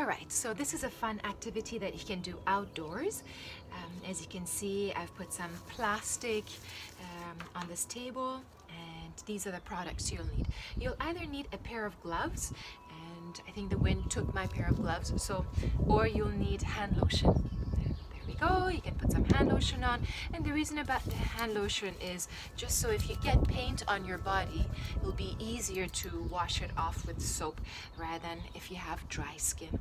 Alright, so this is a fun activity that you can do outdoors. As you can see, I've put some plastic on this table, and these are the products you'll need. You'll either need a pair of gloves, and I think the wind took my pair of gloves, or you'll need hand lotion. There we go, you can put some hand lotion on, and the reason about the hand lotion is just so if you get paint on your body, it'll be easier to wash it off with soap rather than if you have dry skin.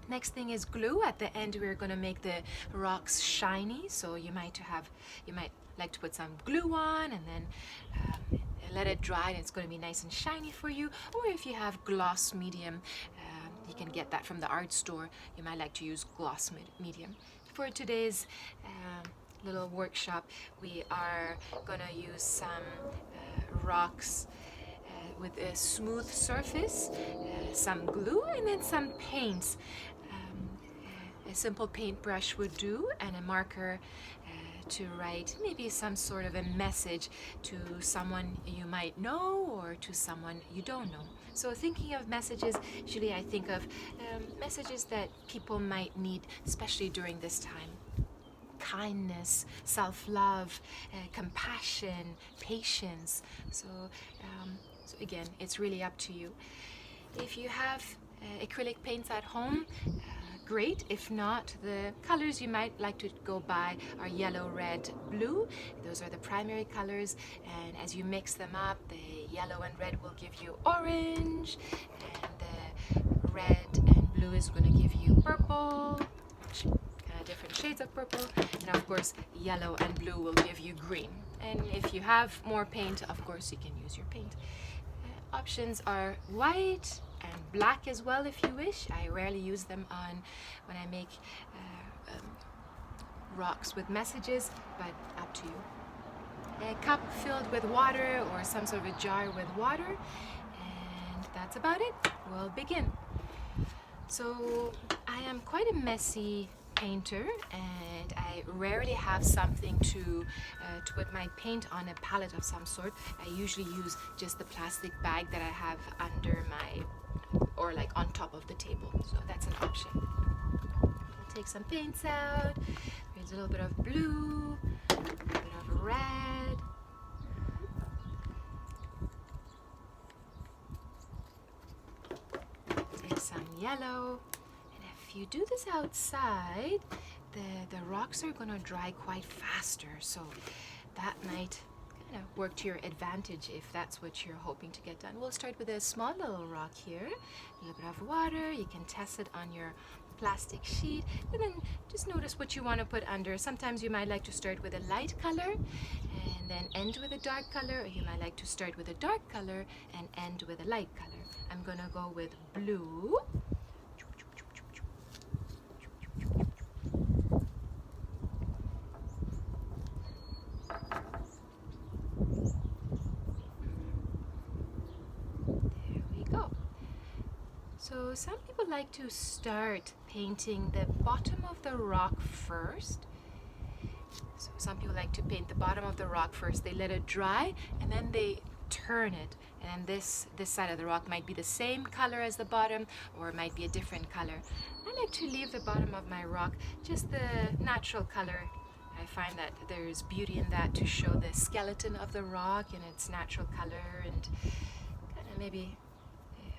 Next thing is glue. At the end we're going to make the rocks shiny, so you might like to put some glue on and then let it dry, and it's going to be nice and shiny for you. Or if you have gloss medium, you can get that from the art store. You might like to use gloss medium. For today's little workshop, we are going to use some rocks with a smooth surface, some glue, and then some paints. A simple paintbrush would do, and a marker to write maybe some sort of a message to someone you might know or to someone you don't know. So thinking of messages, usually I think of messages that people might need, especially during this time. Kindness, self-love, compassion, patience. So again, it's really up to you. If you have acrylic paints at home, great. If not, the colors you might like to go by are yellow, red, blue. Those are the primary colors, and as you mix them up, the yellow and red will give you orange, and the red and blue is going to give you purple, different shades of purple, and of course yellow and blue will give you green. And if you have more paint, of course you can use your paint. Options are white and black as well if you wish. I rarely use them on when I make rocks with messages, but up to you. A cup filled with water or some sort of a jar with water, and that's about it. We'll begin. So I am quite a messy painter, and I rarely have something to put my paint on, a palette of some sort. I usually use just the plastic bag that I have under or like on top of the table, so that's an option. We'll take some paints out. There's a little bit of blue, a little bit of red, and some yellow. If you do this outside, the rocks are going to dry quite faster, so that might kind of work to your advantage if that's what you're hoping to get done. We'll start with a small little rock here, a little bit of water. You can test it on your plastic sheet, and then just notice what you want to put under. Sometimes you might like to start with a light color and then end with a dark color, or you might like to start with a dark color and end with a light color. I'm going to go with blue. So some people like to start painting the bottom of the rock first. So some people like to paint the bottom of the rock first. They let it dry and then they turn it. And this side of the rock might be the same color as the bottom, or it might be a different color. I like to leave the bottom of my rock just the natural color. I find that there's beauty in that, to show the skeleton of the rock and its natural color, and kind of maybe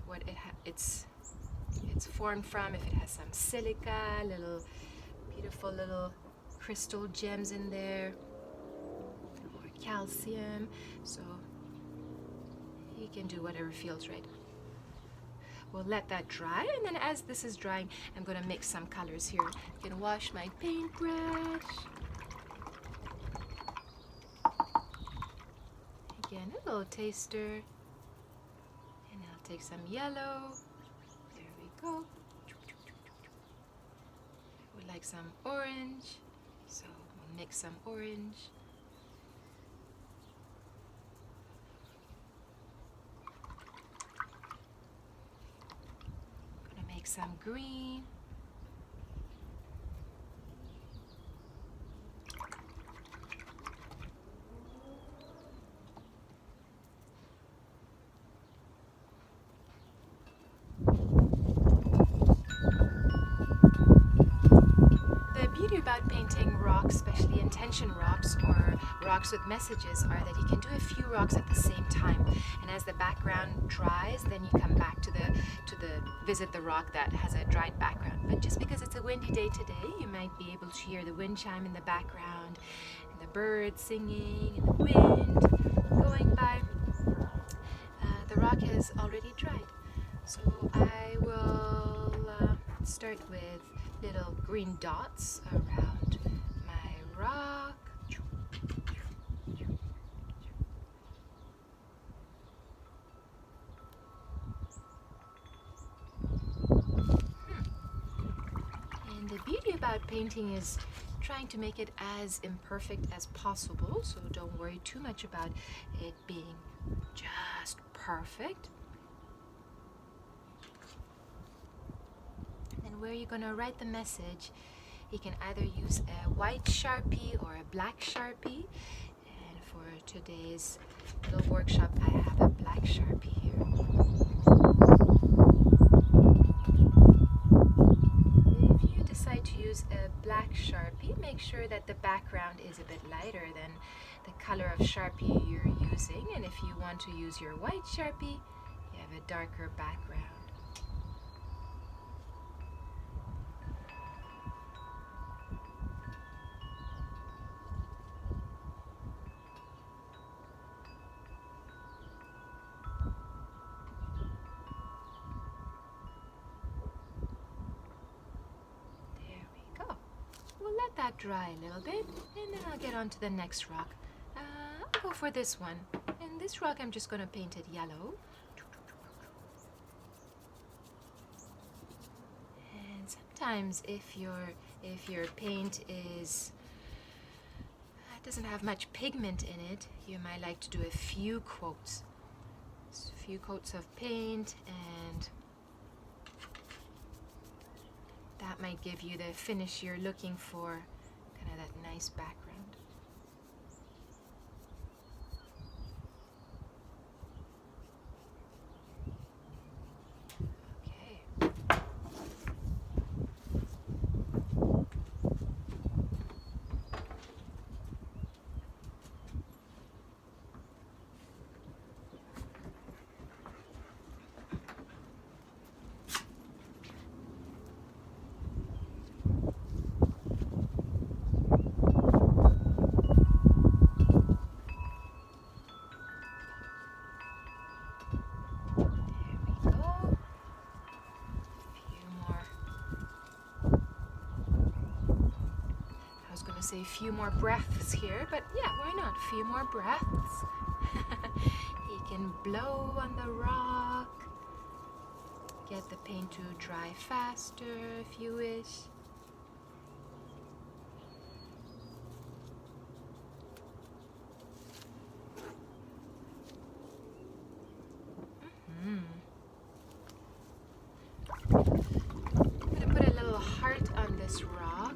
what it's formed from. If it has some silica, beautiful little crystal gems in there, or calcium, so you can do whatever feels right. We'll let that dry, and then as this is drying, I'm going to mix some colors here. I can wash my paintbrush. Again, a little taster, and I'll take some yellow. There we go. We like some orange, so we'll mix some orange. Gonna make some green. rocks, especially intention rocks or rocks with messages, are that you can do a few rocks at the same time. And as the background dries, then you come back to the visit the rock that has a dried background. But just because it's a windy day today, you might be able to hear the wind chime in the background, and the birds singing, and the wind going by. The rock has already dried. So I will start with little green dots around my rock. And the beauty about painting is trying to make it as imperfect as possible, so don't worry too much about it being just perfect. And where you're going to write the message, you can either use a white Sharpie or a black Sharpie. And for today's little workshop, I have a black Sharpie here. If you decide to use a black Sharpie, make sure that the background is a bit lighter than the color of Sharpie you're using. And if you want to use your white Sharpie, you have a darker background. We'll let that dry a little bit, and then I'll get on to the next rock. I'll go for this one. And this rock, I'm just going to paint it yellow. And sometimes if your paint doesn't have much pigment in it, you might like to do a few coats. Just a few coats of paint, and that might give you the finish you're looking for, kind of that nice background. Okay. Say a few more breaths here, but yeah, why not? A few more breaths. You can blow on the rock, get the paint to dry faster if you wish. I'm going to put a little heart on this rock.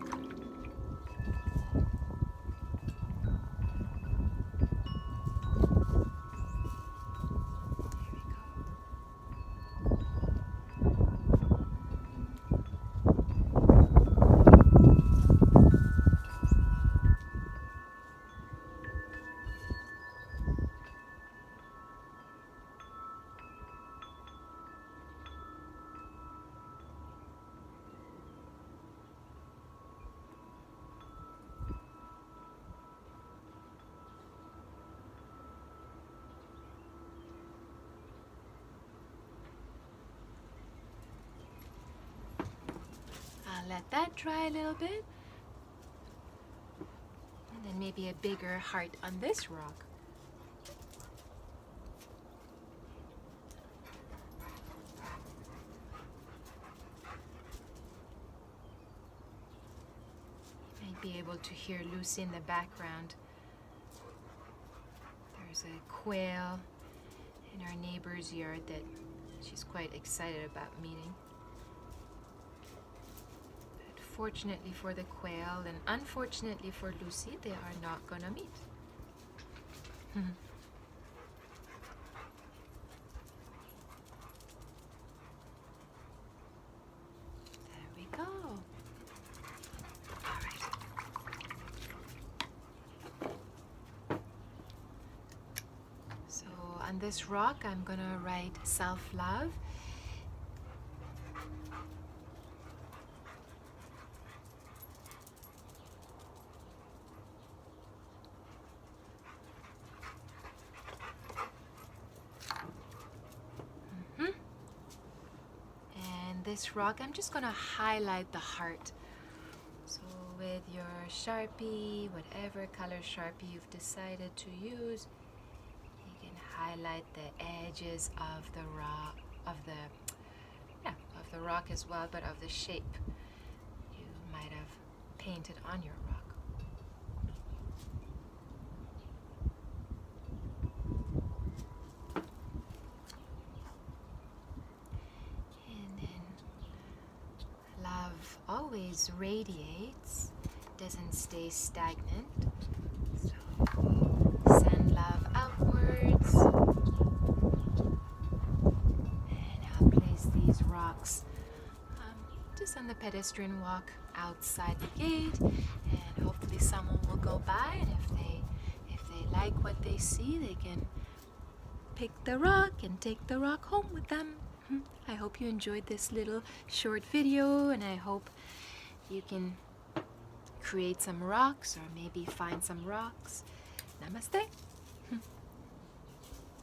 Let that dry a little bit, and then maybe a bigger heart on this rock. You might be able to hear Lucy in the background. There's a quail in our neighbor's yard that she's quite excited about meeting. Fortunately for the quail and unfortunately for Lucy, they are not gonna meet. There we go. All right. on this rock, I'm gonna write self-love. And this rock, I'm just gonna highlight the heart. So with your Sharpie, whatever color Sharpie you've decided to use, you can highlight the edges of the rock, of the rock as well, but of the shape you might have painted on your rock. And then love always radiates, doesn't stay stagnant. So send love outwards. And I'll place these rocks just on the pedestrian walk outside the gate, and hopefully someone will go by, and if they like what they see, they can pick the rock and take the rock home with them. I hope you enjoyed this little short video, and I hope you can create some rocks or maybe find some rocks. Namaste.